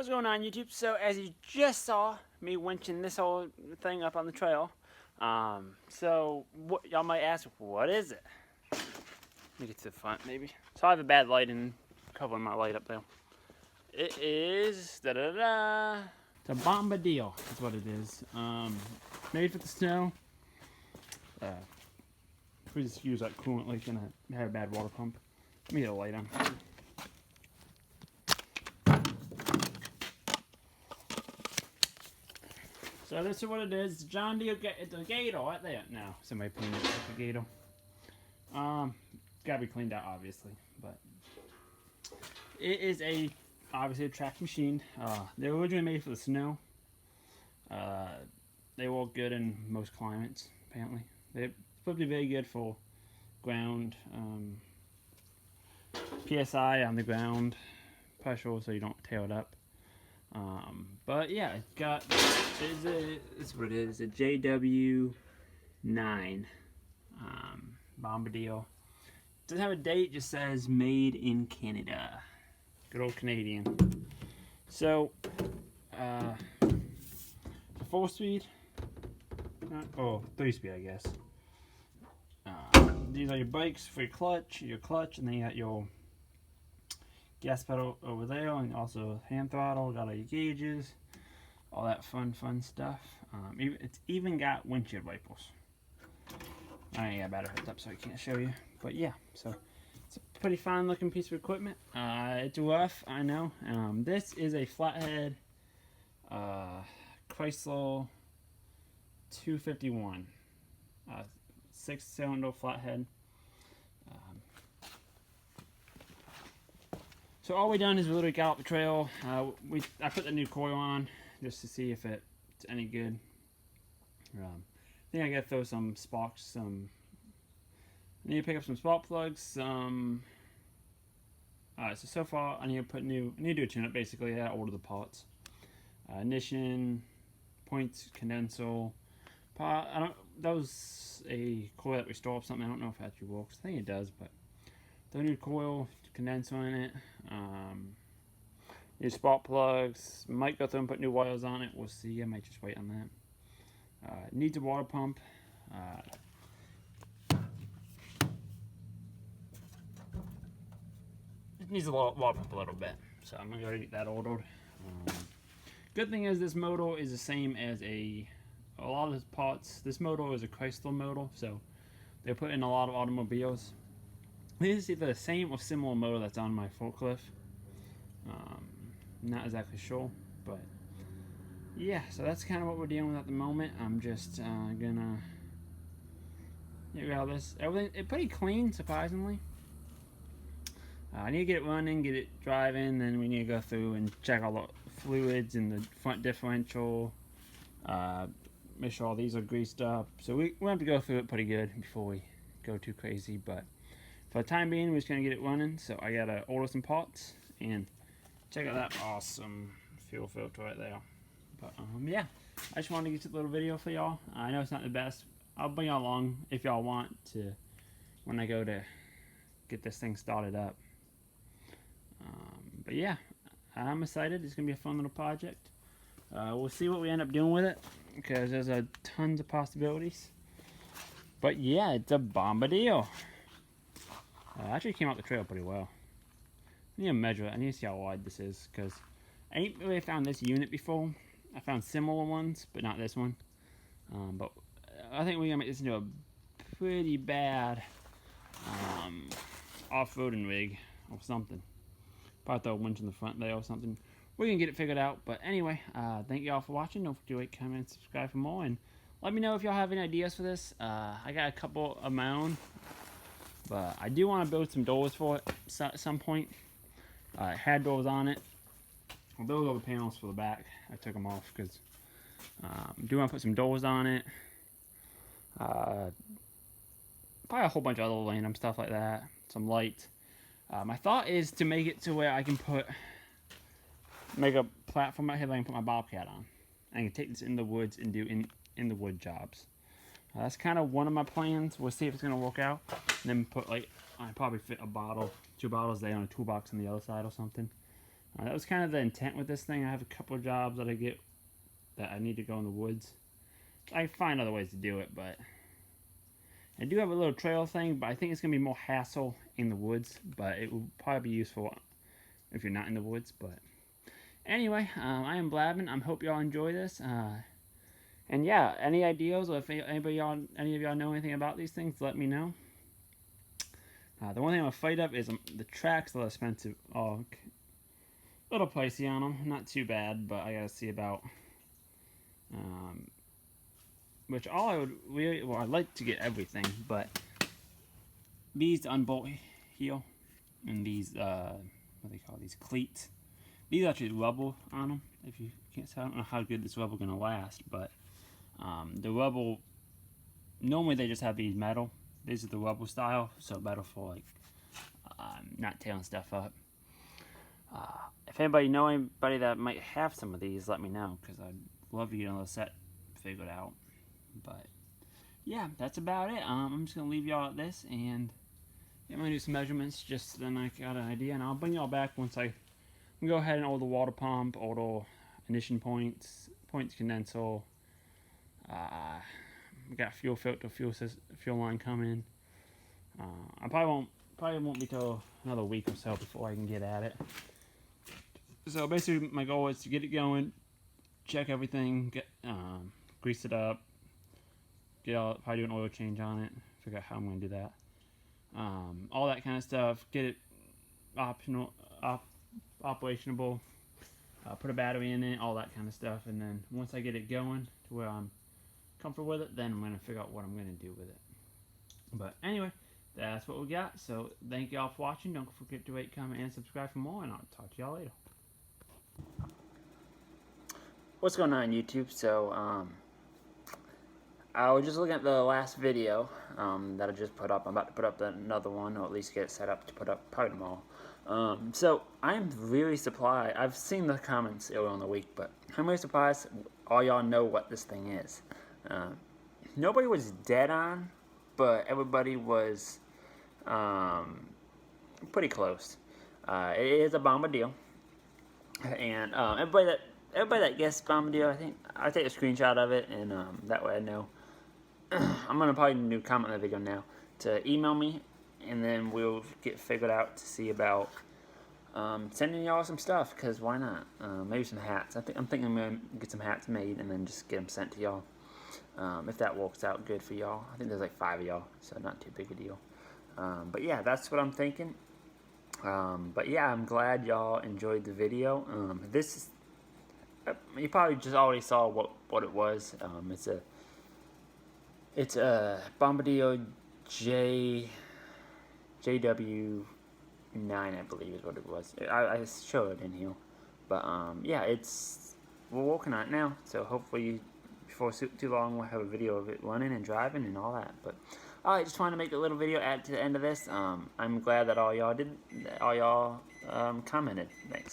What's going on, YouTube? So as you just saw me winching this whole thing up on the trail, so what y'all might ask, what is it? Let me get to the front maybe. So I have a bad light and covering my light up there. It is da-da-da. It's a Bombardier, that's what it is. Made for the snow. We just use that coolant leak and I have a bad water pump. Let me get a light on. So this is what it is. John Deere, it's a Gator right there. Now somebody cleaned it like a Gator. Gotta be cleaned out obviously, but it is obviously a track machine. They were originally made for the snow. They work good in most climates apparently. They're supposed to be very good for ground PSI on the ground pressure, so you don't tear it up. But yeah, it's what it is, a JW 9 Bombardier. Doesn't have a date, just says made in Canada. Good old Canadian. So, 4-speed, oh, 3-speed I guess. These are your brakes for your clutch, and then you got your gas pedal over there, and also hand throttle, got all your gauges, all that fun stuff. It's even got windshield wipers. I ain't got a battery hooked up so I can't show you, but yeah, so it's a pretty fine looking piece of equipment. It's rough, I know. This is a flathead Chrysler 251 6-cylinder flathead. So all we done is we literally got up the trail. I put the new coil on just to see if it's any good. I think I gotta throw some sparks. I need to pick up some spark plugs. So far I need to do a tune-up basically. I order the parts. Ignition, points, condenser. That was a coil that we stole off something. I don't know if it actually works. I think it does, but the new coil, condenser in it. New spark plugs. Might go through and put new wires on it. We'll see. I might just wait on that. Needs a water pump. It needs a water pump a little bit, so I'm gonna go get that ordered. Good thing is this motor is the same as a lot of the parts. This motor is a Chrysler motor, so they put in a lot of automobiles. This is either the same or similar motor that's on my forklift. Not exactly sure, but yeah, so that's kind of what we're dealing with at the moment. I'm just gonna get all this. Everything it's pretty clean, surprisingly. I need to get it running, get it driving, then we need to go through and check all the fluids in the front differential. Make sure all these are greased up. So we have to go through it pretty good before we go too crazy, but for the time being, we're just gonna get it running. So I gotta order some parts and check out that awesome fuel filter right there. But yeah, I just wanted to get a little video for y'all. I know it's not the best. I'll bring y'all along if y'all want to when I go to get this thing started up. But yeah, I'm excited. It's gonna be a fun little project. We'll see what we end up doing with it because there's tons of possibilities. But yeah, it's a Bombardier. Actually came out the trail pretty well. I need to measure it. I need to see how wide this is because I ain't really found this unit before. I found similar ones, but not this one. But I think we're gonna make this into a pretty bad off-roading rig or something. Probably throw a winch in the front there or something. We're gonna get it figured out. But anyway, thank y'all for watching. Don't forget to like, comment, and subscribe for more. And let me know if y'all have any ideas for this. I got a couple of my own. But I do want to build some doors for it at some point. It had doors on it. Well, those are the panels for the back. I took them off because I do want to put some doors on it. Probably a whole bunch of other random stuff like that. Some lights. My thought is to make it to where I can make a platform out here that I can put my Bobcat on. I can take this in the woods and do in the wood jobs. That's kind of one of my plans. We'll see if it's going to work out. And then put I probably fit a bottle, 2 bottles there on a toolbox on the other side or something. That was kind of the intent with this thing. I have a couple of jobs that I get that I need to go in the woods. I find other ways to do it, but I do have a little trail thing, but I think it's going to be more hassle in the woods, but it will probably be useful if you're not in the woods. But anyway, I am blabbing. I hope y'all enjoy this. And yeah, any ideas, or if any of y'all know anything about these things, let me know. The one thing I'm afraid of is the tracks are expensive. Oh, a little pricey on them. Not too bad, but I gotta see about. Which all I would really, well, I'd like to get everything, but these unbolt heel and these what do they call these cleats? These actually rubble on them. If you can't tell, I don't know how good this rubber gonna last, but the rubber, normally they just have these metal. These are the rubber style, so better for like not tearing stuff up. If anybody know anybody that might have some of these, let me know, because I'd love to get another set figured out. But yeah, that's about it. I'm just gonna leave y'all at this, and I'm gonna do some measurements just so then I got an idea, and I'll bring y'all back once I go ahead and order the water pump, order ignition points, condenser. We got fuel filter, fuel line coming. I probably won't be till another week or so before I can get at it. So basically, my goal is to get it going, check everything, get grease it up, probably do an oil change on it, figure out how I'm going to do that. All that kind of stuff. Get it operationable. Put a battery in it, all that kind of stuff, and then once I get it going to where I'm comfortable with it, then I'm going to figure out what I'm going to do with it. But anyway, that's what we got. So thank y'all for watching. Don't forget to rate, comment, and subscribe for more, and I'll talk to y'all later. What's going on YouTube? So I was just looking at the last video that I just put up. I'm about to put up another one, or at least get it set up to put up probably tomorrow. So I'm really surprised. I've seen the comments earlier in the week, but I'm really surprised all y'all know what this thing is. Nobody was dead on, but everybody was pretty close. It is a Bombardier, and everybody that guessed Bombardier, I think I'll take a screenshot of it, and that way I know. I'm gonna probably do a comment on the video now to email me, and then we'll get figured out to see about sending y'all some stuff, because why not? Maybe some hats. I'm thinking I'm gonna get some hats made and then just get them sent to y'all. If that works out good for y'all. I think there's like 5 of y'all, so not too big a deal. But yeah, that's what I'm thinking. But yeah, I'm glad y'all enjoyed the video. This is, you probably just already saw what it was. It's a Bombardier JW 9, I believe is what it was. I showed it in here, but yeah, we're working on it now. So hopefully before too long we'll have a video of it running and driving and all that. But alright, just wanted to make a little video add to the end of this. I'm glad that all y'all commented. Thanks.